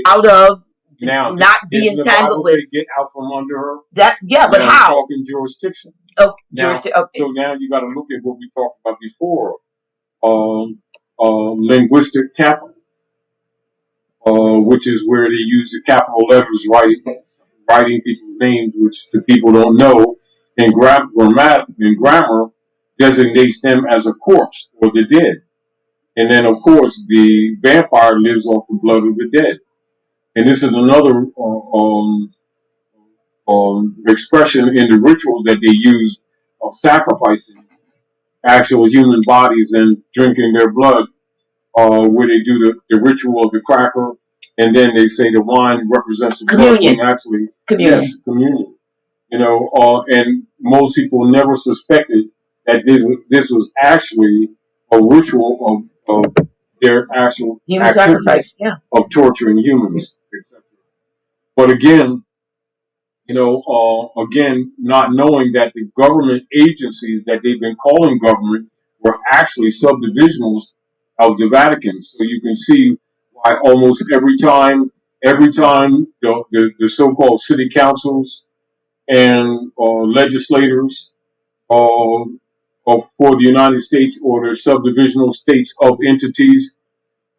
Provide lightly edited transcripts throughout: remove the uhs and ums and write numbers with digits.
out of, Now, not be entangled with. Say, get out from under her. That, yeah, but now how? Talking jurisdiction. Oh, jurisdiction. Okay. So now you got to look at what we talked about before. Linguistic capital, which is where they use the capital letters writing people's names, which the people don't know, and grammar designates them as a corpse or the dead. And then, of course, the vampire lives off the blood of the dead. And this is another expression in the rituals that they use of sacrificing actual human bodies and drinking their blood, where they do the ritual of the cracker, and then they say the wine represents the communion. Blood, actually, communion. Yes, communion. You know, and most people never suspected that this was actually a ritual of their actual human sacrifice, yeah, of torturing humans, etc. But again, you know, again, not knowing that the government agencies that they've been calling government were actually subdivisionals of the Vatican. So you can see why almost every time the so-called city councils and legislators for the United States or their subdivisional states of entities,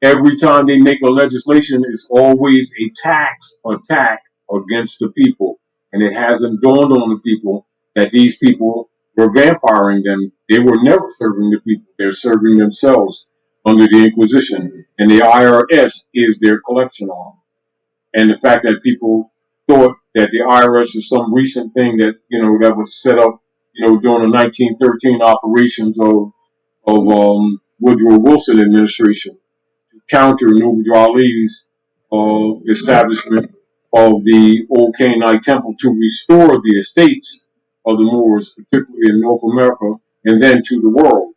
every time they make a legislation, it's always a tax attack against the people. And it hasn't dawned on the people that these people were vampiring them. They were never serving the people. They're serving themselves under the Inquisition. And the IRS is their collection arm. And the fact that people thought that the IRS is some recent thing that, you know, that was set up, you know, during the 1913 operations of Woodrow Wilson administration to counter Noble Ali's establishment of the Old Canaanite Temple to restore the estates of the Moors, particularly in North America, and then to the world.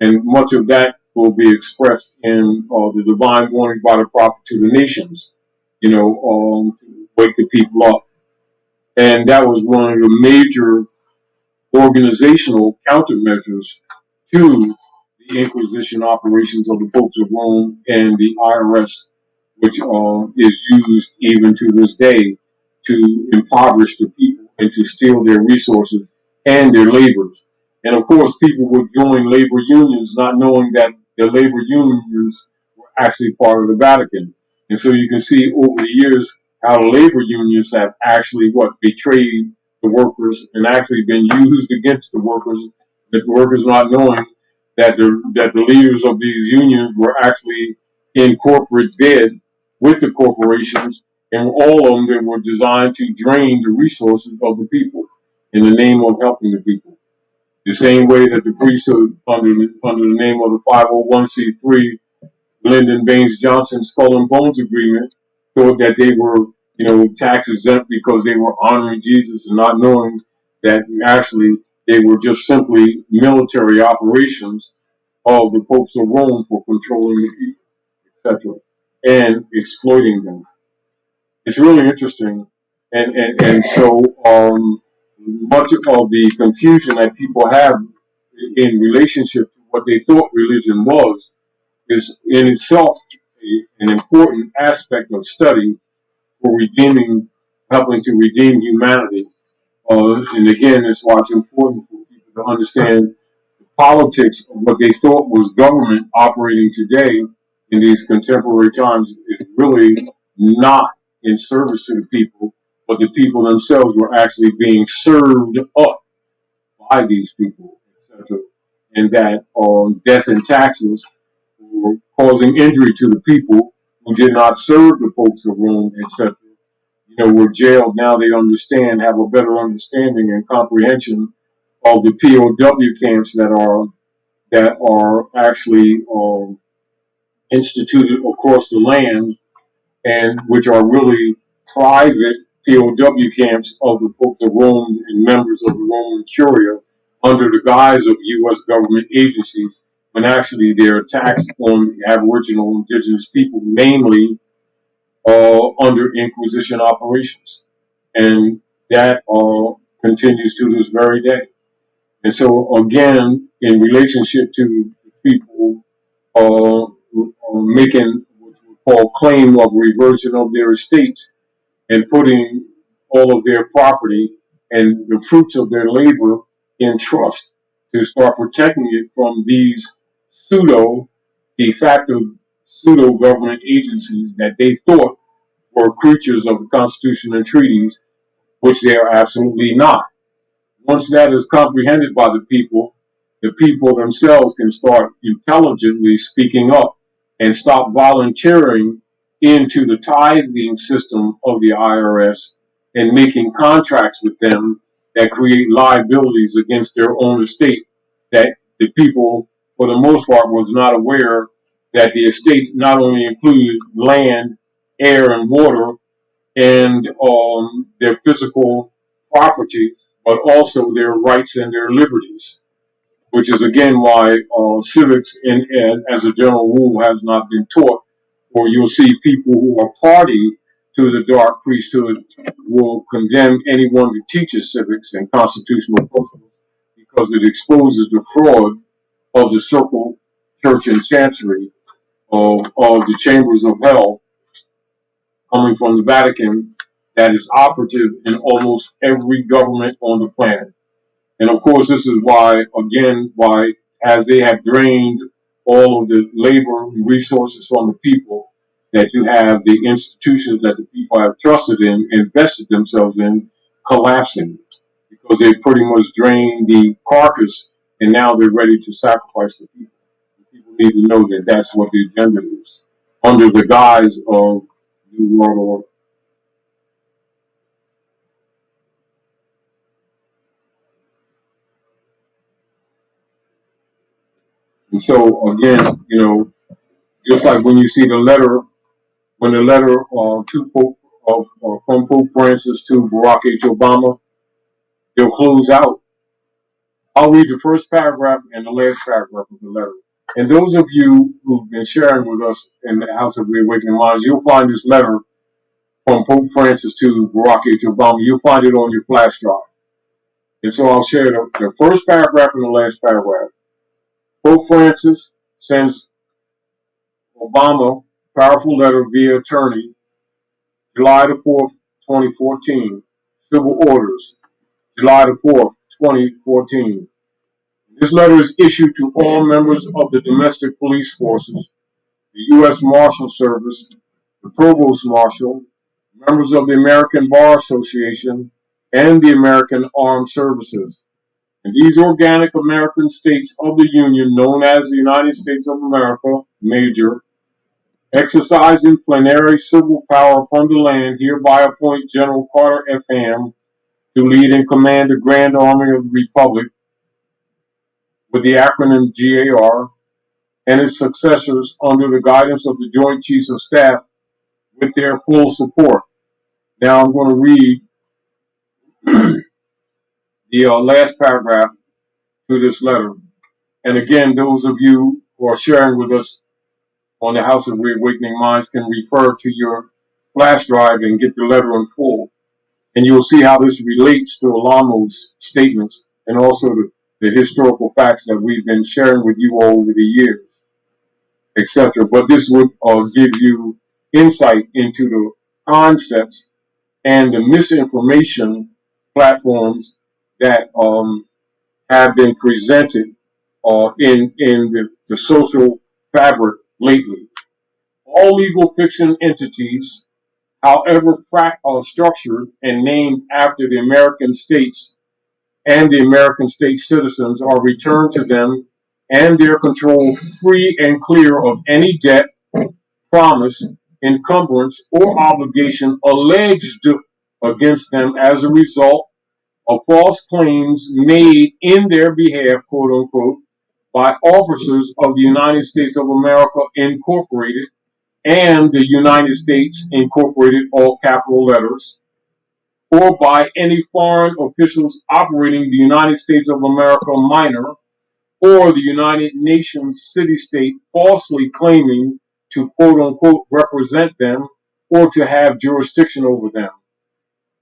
And much of that will be expressed in the divine warning by the prophet to the nations, you know, to wake the people up. And that was one of the major organizational countermeasures to the Inquisition operations of the Popes of Rome and the IRS, which is used even to this day to impoverish the people and to steal their resources and their labors. And of course, people would join labor unions not knowing that the labor unions were actually part of the Vatican. And so you can see over the years how the labor unions have actually betrayed the workers and actually been used against the workers not knowing that the leaders of these unions were actually in corporate bed with the corporations, and all of them were designed to drain the resources of the people in the name of helping the people. The same way that the priesthood, under the name of the 501c3 Lyndon Baines Johnson Skull and Bones Agreement, thought that they were, you know, tax exempt because they were honoring Jesus, and not knowing that actually they were just simply military operations of the popes of Rome for controlling the people, etc., and exploiting them. It's really interesting, and so much of the confusion that people have in relationship to what they thought religion was is in itself an important aspect of study for helping to redeem humanity. And again, that's why it's important for people to understand the politics of what they thought was government operating today in these contemporary times is really not in service to the people, but the people themselves were actually being served up by these people, etc. And that death and taxes were causing injury to the people who did not serve the popes of Rome, etc. You know, were jailed. Now they have a better understanding and comprehension of the POW camps that are actually instituted across the land, and which are really private POW camps of the Popes of Rome and members of the Roman Curia under the guise of U.S. government agencies, when actually they're attacks on the Aboriginal indigenous people, mainly under Inquisition operations. And that continues to this very day. And so again, in relationship to people making what we or claim of reversion of their estates and putting all of their property and the fruits of their labor in trust to start protecting it from these pseudo, de facto pseudo government agencies that they thought were creatures of the Constitution and treaties, which they are absolutely not. Once that is comprehended by the people themselves can start intelligently speaking up and stop volunteering into the tithing system of the IRS and making contracts with them that create liabilities against their own estate that the people, for the most part, was not aware that the estate not only included land, air, and water, and their physical property, but also their rights and their liberties, which is again why civics as a general rule, has not been taught. Or you'll see people who are party to the dark priesthood will condemn anyone who teaches civics and constitutional principles because it exposes the fraud of the circle, church, and chancery of the chambers of hell coming from the Vatican that is operative in almost every government on the planet. And of course, this is why, again, why as they have drained all of the labor and resources from the people, that you have the institutions that the people have trusted in, invested themselves in, collapsing because they pretty much drained the carcass and now they're ready to sacrifice the people. People need to know that that's what the agenda is under the guise of New World Order. And so again, just like when you see the letter, when the letter to Pope from Pope Francis to Barack H. Obama, they'll close out. I'll read the first paragraph and the last paragraph of the letter. And those of you who've been sharing with us in the House of Reawakening Minds, you'll find this letter from Pope Francis to Barack H. Obama. You'll find it on your flash drive. And so I'll share the first paragraph and the last paragraph. Pope Francis sends Obama powerful letter via attorney, July the 4th, 2014. Civil orders, July the 4th, 2014. This letter is issued to all members of the domestic police forces, the U.S. Marshal Service, the Provost Marshal, members of the American Bar Association, and the American Armed Services. And these organic American states of the Union, known as the United States of America, Major, exercising plenary civil power from the land, hereby appoint General Carter F. Ham to lead and command the Grand Army of the Republic, with the acronym GAR, and its successors under the guidance of the Joint Chiefs of Staff with their full support. Now I'm going to read the last paragraph to this letter. And again, those of you who are sharing with us on the House of Reawakening Minds can refer to your flash drive and get the letter in full. And you'll see how this relates to Alamo's statements and also the historical facts that we've been sharing with you all over the years, etc. But this would give you insight into the concepts and the misinformation platforms that have been presented in the social fabric lately. All legal fiction entities, however structured and named after the American states and the American state citizens, are returned to them and their control, free and clear of any debt, promise, encumbrance, or obligation alleged against them as a result of false claims made in their behalf, quote unquote, by officers of the United States of America Incorporated and the United States Incorporated, all capital letters, or by any foreign officials operating the United States of America minor or the United Nations city-state, falsely claiming to quote unquote represent them or to have jurisdiction over them.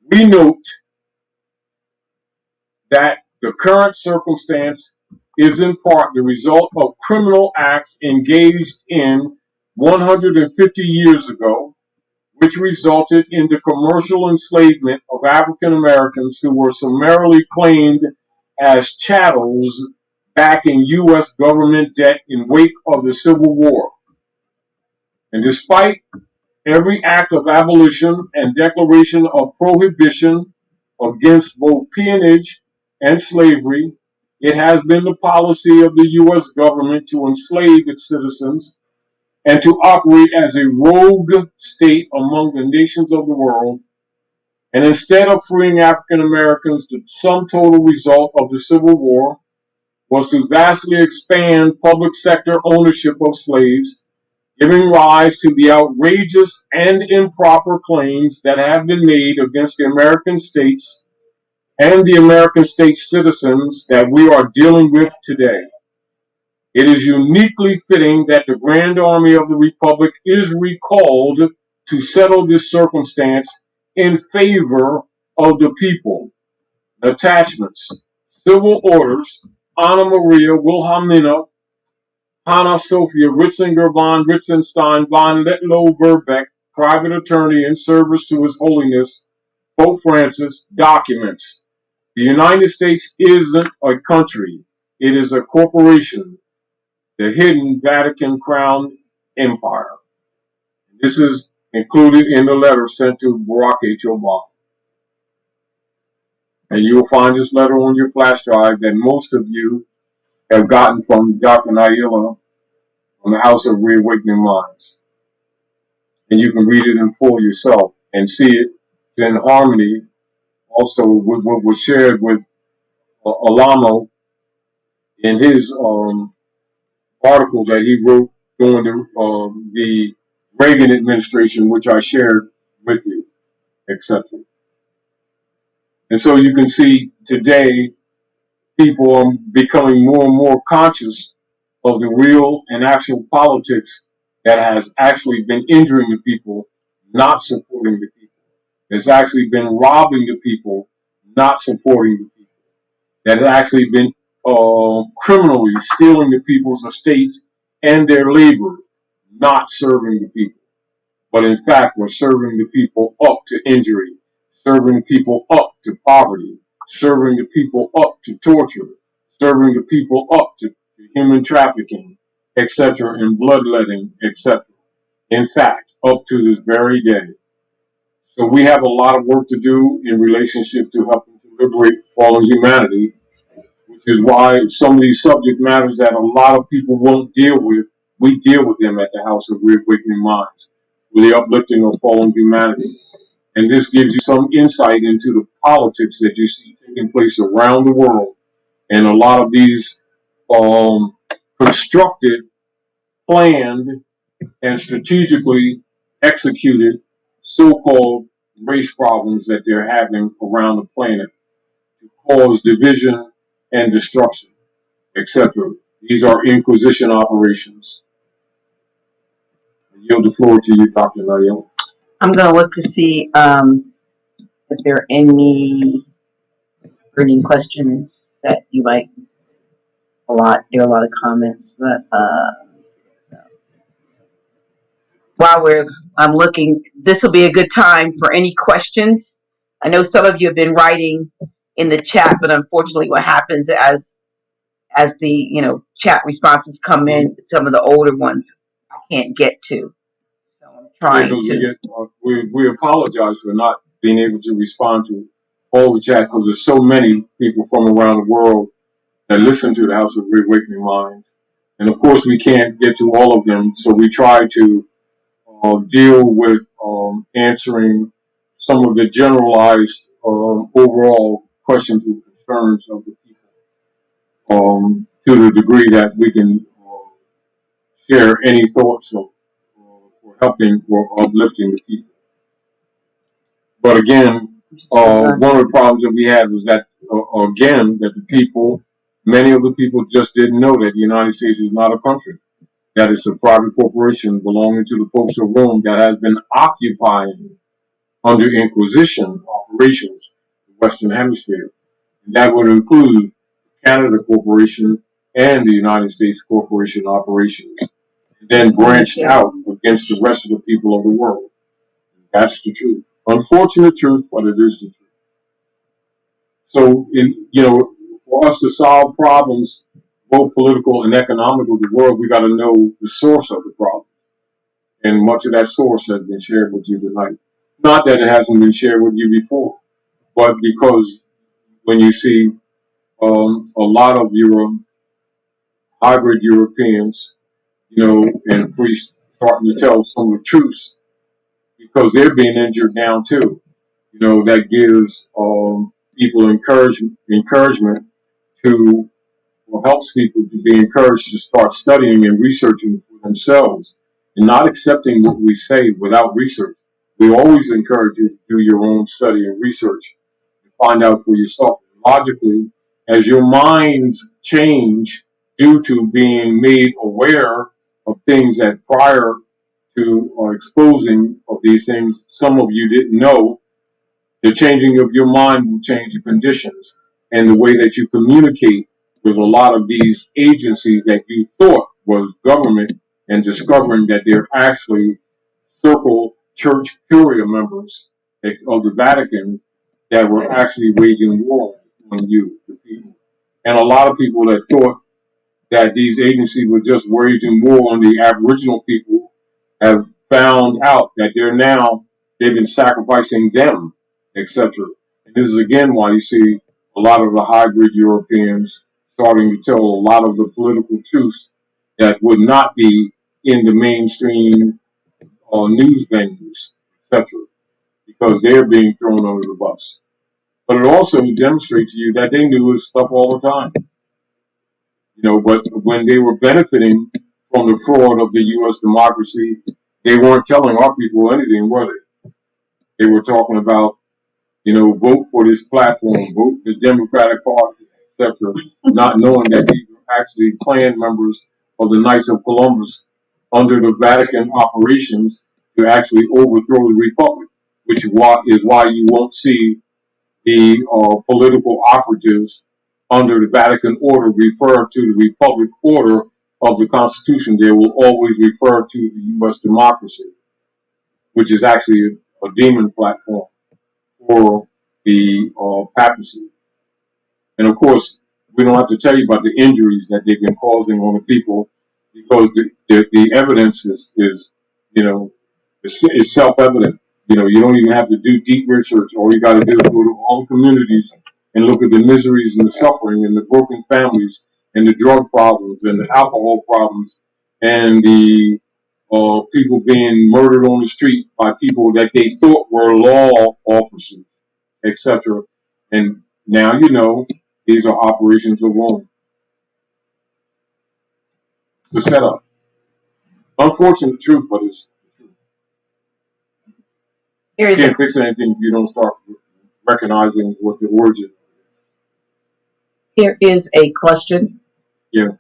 We note that the current circumstance is in part the result of criminal acts engaged in 150 years ago, which resulted in the commercial enslavement of African Americans who were summarily claimed as chattels back in U.S. government debt in wake of the Civil War. And despite every act of abolition and declaration of prohibition against both peonage and slavery, it has been the policy of the U.S. government to enslave its citizens and to operate as a rogue state among the nations of the world. And instead of freeing African Americans, the sum total result of the Civil War was to vastly expand public sector ownership of slaves, giving rise to the outrageous and improper claims that have been made against the American states and the American state citizens that we are dealing with today. It is uniquely fitting that the Grand Army of the Republic is recalled to settle this circumstance in favor of the people. Attachments: Civil Orders, Anna Maria Wilhelmina, Hanna Sophia Ritzinger von Ritzenstein von Letlow Verbeck, private attorney in service to His Holiness Pope Francis. Documents: The United States isn't a country, it is a corporation, the hidden Vatican Crown Empire. This is included in the letter sent to Barack H. Obama. And you will find this letter on your flash drive that most of you have gotten from Dr. Naila from the House of Reawakening Minds. And you can read it in full yourself and see it in harmony also with what was shared with Alamo in his article that he wrote during the Reagan administration, which I shared with you, etc. And so you can see today people are becoming more and more conscious of the real and actual politics that has actually been injuring the people, not supporting the people. It's actually been robbing the people, not supporting the people. That has actually been criminally stealing the people's estates and their labor, not serving the people. But in fact, we're serving the people up to injury, serving people up to poverty, serving the people up to torture, serving the people up to human trafficking, etc., and bloodletting, etc. In fact, up to this very day. So we have a lot of work to do in relationship to helping to liberate fallen humanity, which is why some of these subject matters that a lot of people won't deal with, we deal with them at the House of Reawakening Minds, with the uplifting of fallen humanity. And this gives you some insight into the politics that you see taking place around the world. And a lot of these constructed, planned, and strategically executed so-called race problems that they're having around the planet to cause division and destruction, etc. These are Inquisition operations. I yield the floor to you, Dr. Nail. I'm going to look to see if there are any burning questions that you like. There are a lot of comments, but while I'm looking, this will be a good time for any questions. I know some of you have been writing in the chat, but unfortunately, what happens as the chat responses come in, some of the older ones I can't get to. So I'm trying to. We apologize for not being able to respond to all the chat because there's so many people from around the world that listen to the House of Reawakening Minds, and of course we can't get to all of them. So we try to deal with answering some of the generalized overall questions and concerns of the people to the degree that we can share any thoughts of for helping or uplifting the people. But again, one of the problems that we had was that, again, that the people, many of the people just didn't know that the United States is not a country. That it's a private corporation belonging to the Popes of Rome that has been occupying under Inquisition operations the Western Hemisphere. And that would include Canada Corporation and the United States Corporation operations. and then branched out against the rest of the people of the world. That's the truth. Unfortunate truth, but it is the truth. So, for us to solve problems, both political and economical, of the world, we got to know the source of the problem. And much of that source has been shared with you tonight. Not that it hasn't been shared with you before, but because when you see a lot of your hybrid Europeans, and priests starting to tell some of the truths because they're being injured now too. That gives people encouragement to, or helps people to be encouraged to start studying and researching for themselves and not accepting what we say without research. We always encourage you to do your own study and research and find out for yourself. Logically, as your minds change due to being made aware of things that prior to exposing of these things, some of you didn't know, the changing of your mind will change the conditions and the way that you communicate with a lot of these agencies that you thought was government, and discovering that they're actually circle church curia members of the Vatican that were actually waging war on you, the people. And a lot of people that thought that these agencies were just waging war on the Aboriginal people have found out that they've been sacrificing them, etc. And this is again why you see a lot of the hybrid Europeans starting to tell a lot of the political truths that would not be in the mainstream news venues, etc., because they're being thrown under the bus. But it also demonstrates to you that they knew this stuff all the time. But when they were benefiting from the fraud of the U.S. democracy, they weren't telling our people anything, were they? They were talking about, vote for this platform, vote for the Democratic Party, etc., not knowing that these were actually Klan members of the Knights of Columbus under the Vatican operations to actually overthrow the Republic, which is why you won't see the political operatives under the Vatican order refer to the Republic order of the Constitution. They will always refer to the U.S. democracy, which is actually a demon platform for the papacy. And of course, we don't have to tell you about the injuries that they've been causing on the people, because the evidence is self-evident. You don't even have to do deep research. All you got to do is go to all the communities and look at the miseries and the suffering and the broken families and the drug problems and the alcohol problems and the people being murdered on the street by people that they thought were law officers, etc. And now these are operations of Rome. The setup. Unfortunate truth, but it's the truth. You can't fix anything if you don't start recognizing what the origin. Here is a question. Yeah.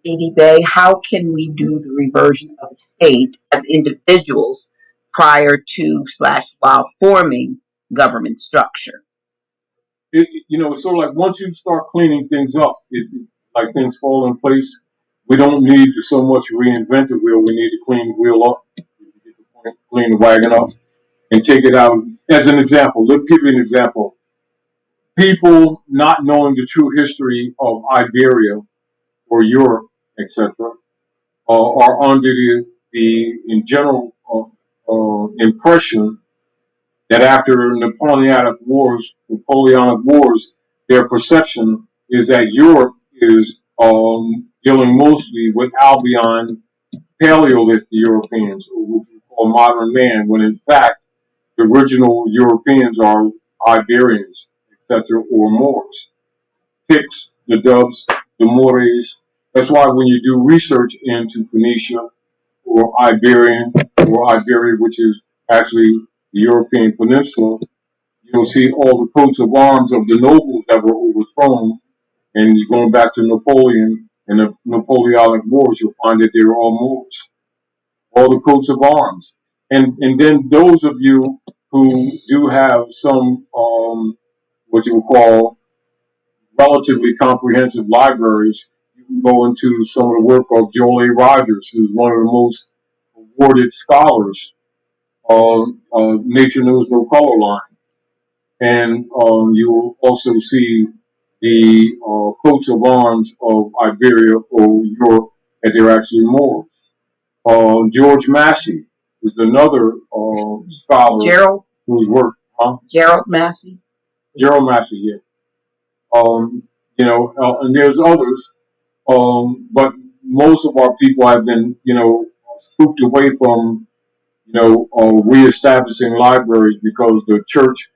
Didi Bey, how can we do the reversion of state as individuals prior to / while forming government structure? It's sort of like once you start cleaning things up, it's like things fall in place. We don't need to so much reinvent the wheel. We need to clean the wheel up, clean the wagon up, and take it out. As an example, let me give you an example. People not knowing the true history of Iberia or Europe, etc., are under the in general impression that after Napoleonic Wars, their perception is that Europe is dealing mostly with Albion Paleolithic Europeans, or what we call modern man, when in fact the original Europeans are Iberians, etc., or Moors. Picts, the Dubs, the Moors. That's why when you do research into Phoenicia or Iberia, which is actually the European peninsula, you'll see all the coats of arms of the nobles that were overthrown. And you're going back to Napoleon and the Napoleonic Wars, you'll find that they were all Moors. All the coats of arms. And then those of you who do have some, what you would call relatively comprehensive libraries, you go into some of the work of Joel A. Rogers, who's one of the most awarded scholars of Nature Knows No Color Line. And you will also see the coats of arms of Iberia or Europe, and they're actually Moors. George Massey is another scholar Gerald whose work, Gerald Massey. Gerald Massey, yeah. And there's others, but most of our people have been, spooked away from, reestablishing libraries because the church,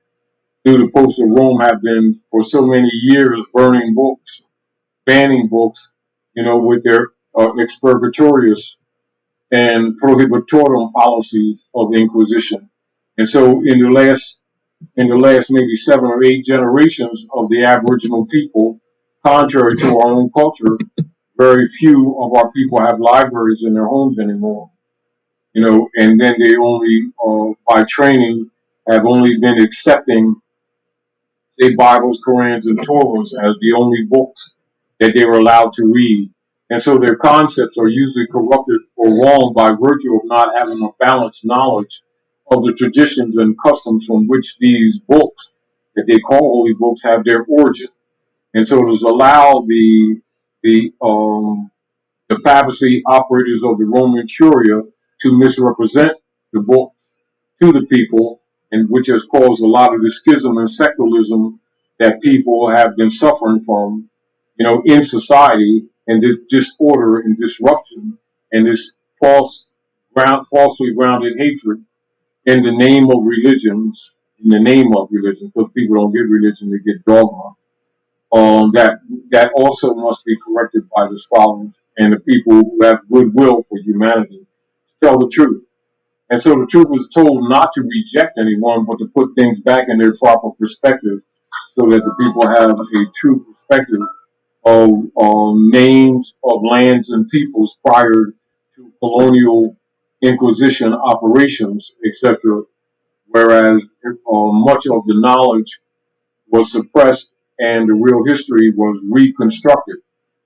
through the popes of Rome, have been for so many years burning books, banning books, with their expurgatorius and prohibitorum policies of the Inquisition. And so in the last maybe 7 or 8 generations of the Aboriginal people, contrary to our own culture, very few of our people have libraries in their homes anymore. And then they only, by training, have only been accepting, say, Bibles, Korans, and Torahs as the only books that they were allowed to read. And so their concepts are usually corrupted or wrong by virtue of not having a balanced knowledge of the traditions and customs from which these books that they call holy books have their origin. And so it has allowed the the papacy operators of the Roman Curia to misrepresent the books to the people, and which has caused a lot of the schism and secularism that people have been suffering from, in society, and this disorder and disruption and this falsely grounded hatred in the name of religions, because people don't get religion, they get dogma. That also must be corrected by the scholars and the people who have goodwill for humanity to tell the truth. And so the truth was told not to reject anyone, but to put things back in their proper perspective so that the people have a true perspective of names of lands and peoples prior to colonial inquisition operations, etc. Whereas much of the knowledge was suppressed and the real history was reconstructed.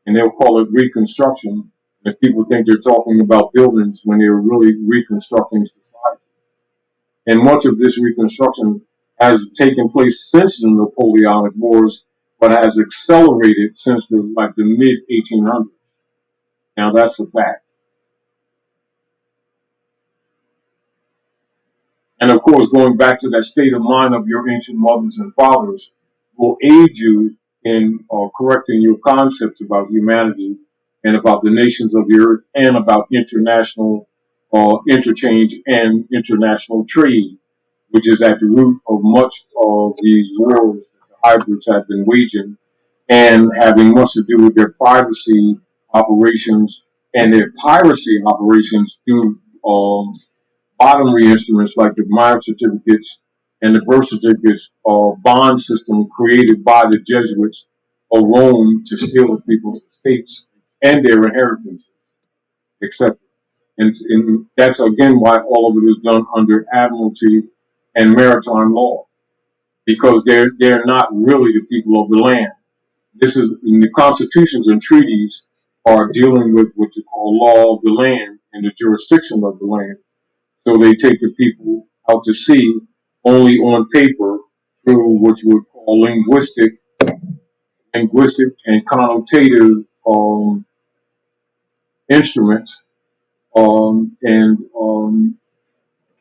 And they'll call it reconstruction. And people think they're talking about buildings when they're really reconstructing society. And much of this reconstruction has taken place since the Napoleonic Wars, but has accelerated since the mid 1800s. Now that's a fact. And of course, going back to that state of mind of your ancient mothers and fathers will aid you in correcting your concepts about humanity and about the nations of the earth and about international interchange and international trade, which is at the root of much of these wars that the hybrids have been waging and having much to do with their privacy operations and their piracy operations through bottomry instruments like the marriage certificates and the birth certificates bond system created by the Jesuits of Rome to steal the people's estates and their inheritances, etc. And that's again why all of it is done under admiralty and maritime law, because they're not really the people of the land. This is in the constitutions and treaties are dealing with what you call law of the land and the jurisdiction of the land. So they take the people out to sea only on paper through what you would call linguistic and connotative instruments and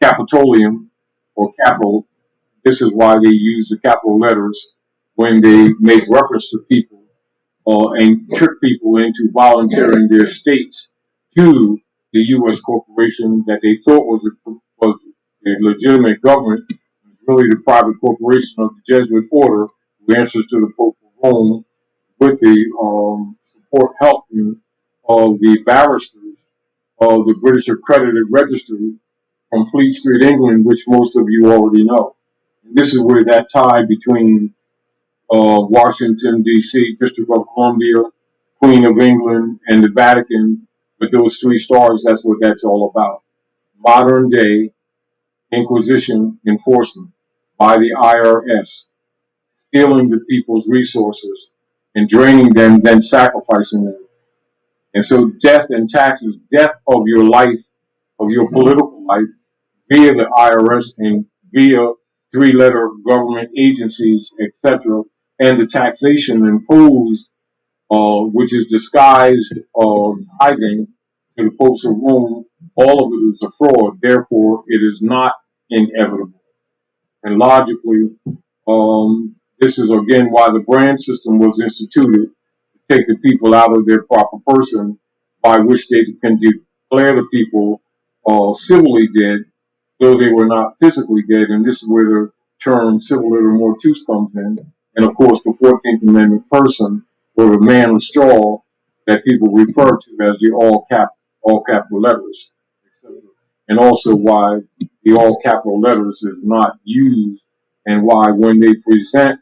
capitolium or capital. This is why they use the capital letters when they make reference to people and trick people into volunteering their states to the U.S. corporation that they thought was a legitimate government, really the private corporation of the Jesuit order, who answers to the Pope of Rome with the support help of the barristers of the British Accredited Registry from Fleet Street, England, which most of you already know. And this is where that tie between Washington, D.C., District of Columbia, Queen of England, and the Vatican, with those 3 stars, that's what that's all about. Modern day Inquisition enforcement by the IRS, stealing the people's resources and draining them, then sacrificing them. And so death and taxes, death of your life, of your political life, via the IRS and via three-letter government agencies, etc., and the taxation imposed, which is disguised tithing to the folks of Rome, all of it is a fraud. Therefore, it is not inevitable. And logically, this is again why the brand system was instituted to take the people out of their proper person, by which they can declare the people civilly dead, though they were not physically dead. And this is where the term civil liber mortuus comes in. And of course, the 14th Amendment person, or the man of straw, that people refer to as the all capital letters, and also why the all capital letters is not used, and why when they present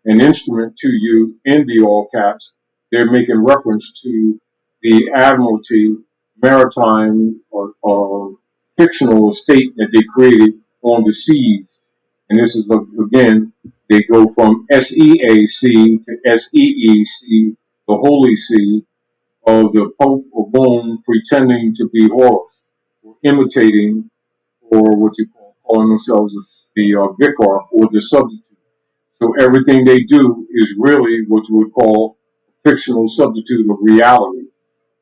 an instrument to you in the all caps, they're making reference to the admiralty, maritime, or fictional estate that they created on the seas. And this is, again, they go from SEAC to SEEC, the Holy See, of the Pope of Rome pretending to be Horus, or imitating, or what you call calling themselves the vicar or the substitute. So everything they do is really what you would call a fictional substitute of reality.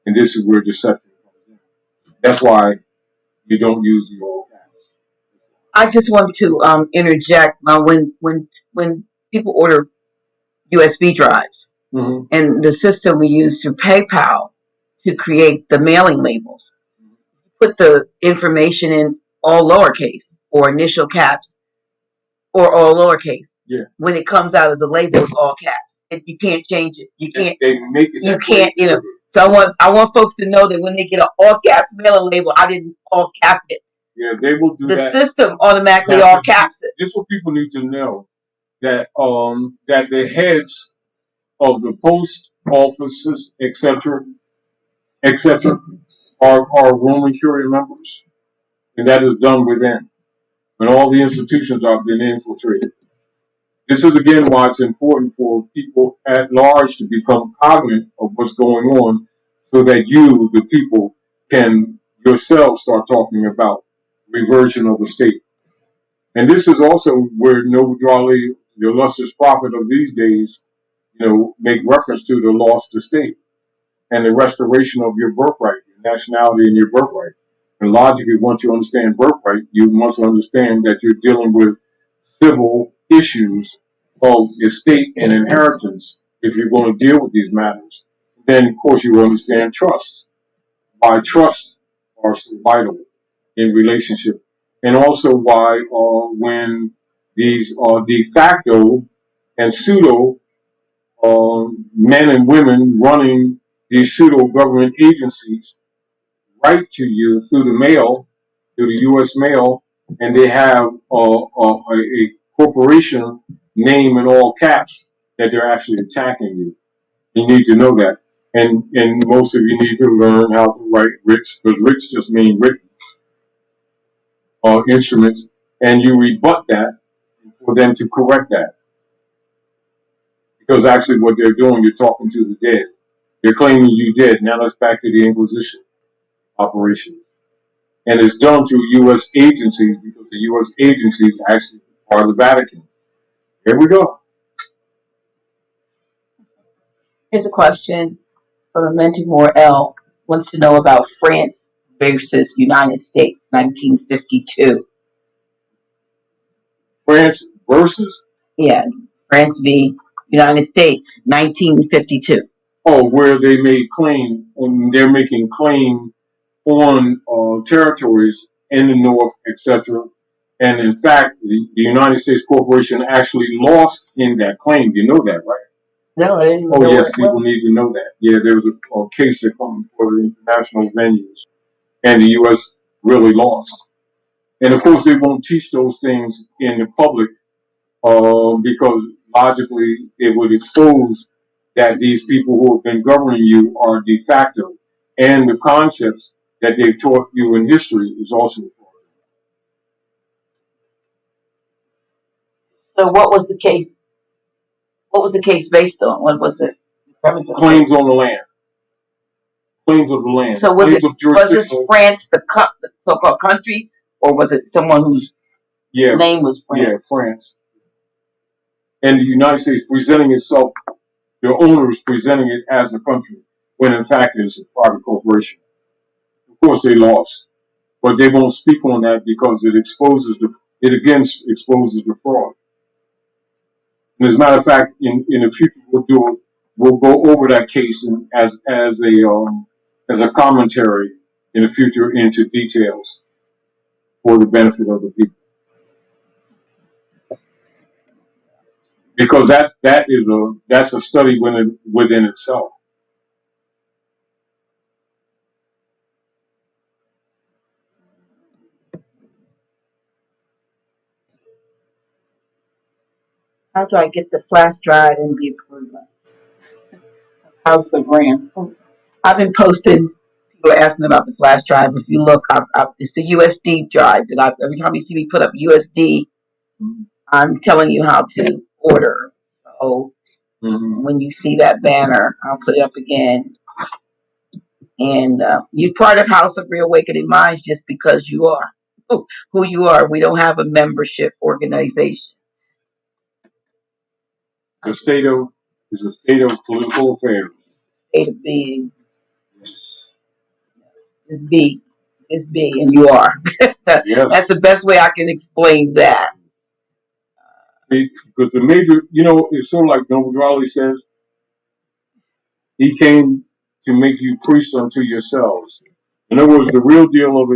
And this is where deception comes in. That's why you don't use the all caps. I just want to interject. When people order USB drives, and the system we use through PayPal to create the mailing labels, put the information in all lowercase or initial caps or all lowercase. Yeah. When it comes out as a label, it's all caps. You can't change it. You can't. They make it. You can't. You know. So I want folks to know that when they get an all caps mailing label, I didn't all cap it. Yeah, they will do the that. The system automatically all caps it. This is what people need to know, that that the heads of the post offices, etc., are Roman Curia members, and that is done within. When all the institutions have been infiltrated. This is again why it's important for people at large to become cognizant of what's going on, so that you, the people, can yourself start talking about reversion of the state. And this is also where Noble Drawley, the illustrious prophet of these days, make reference to the lost estate and the restoration of your birthright, your nationality, and your birthright. And logically, once you understand birthright, you must understand that you're dealing with civil issues of estate and inheritance if you're going to deal with these matters. Then, of course, you understand trust. Why trust are so vital in relationship. And also why when these de facto and pseudo men and women running these pseudo government agencies write to you through the mail, through the U.S. mail, and they have a corporation name in all caps that they're actually attacking you. You need to know that. And most of you need to learn how to write rich, because rich just means written instruments, and you rebut that for them to correct that. Because actually what they're doing, you're talking to the dead. They're claiming you dead. Now let's back to the Inquisition operation. And it's done through U.S. agencies, because the U.S. agencies actually are the Vatican. Here we go. Here's a question from Mentimore L. Wants to know about France versus United States, 1952. France versus? Yeah, France v. United States, 1952. Oh, where they made claim, and they're making claim on territories in the north, etc. And in fact, the United States Corporation actually lost in that claim. You know that, right? No, I didn't know. Oh, yes, people need to know that. Yeah, there was a case that comes for the international venues, and the U.S. really lost. And of course, they won't teach those things in the public because logically it would expose that these people who have been governing you are de facto, and the concepts that they've taught you in history is also. So what was the case? What was the case based on? What was it? Claims on the land. claims of the land, So claims of was this jurisdictional. France, the so-called country, or was it someone whose Yeah, name was France? yeah, France. And the United States presenting itself, the owners presenting it as a country, when in fact it's a private corporation. Of course, they lost, but they won't speak on that because it exposes it again exposes the fraud. And as a matter of fact, in the future we'll go over that case as a commentary in the future into details for the benefit of the people. Because that's a study within itself. How do I get the flash drive and be approved? How's the RAM? I've been posting. People are asking about the flash drive. If you look, it's the USD drive that every time you see me put up USD, I'm telling you how to order. So when you see that banner, I'll put it up again. And you're part of House of Reawakening Minds just because you are who you are. We don't have a membership organization. It's a state of political affairs. State of being is be. Is be, and you are. Yes. That's the best way I can explain that. Because the major, it's sort of like Noble Raleigh says, he came to make you priests unto yourselves. In other words, the real deal of it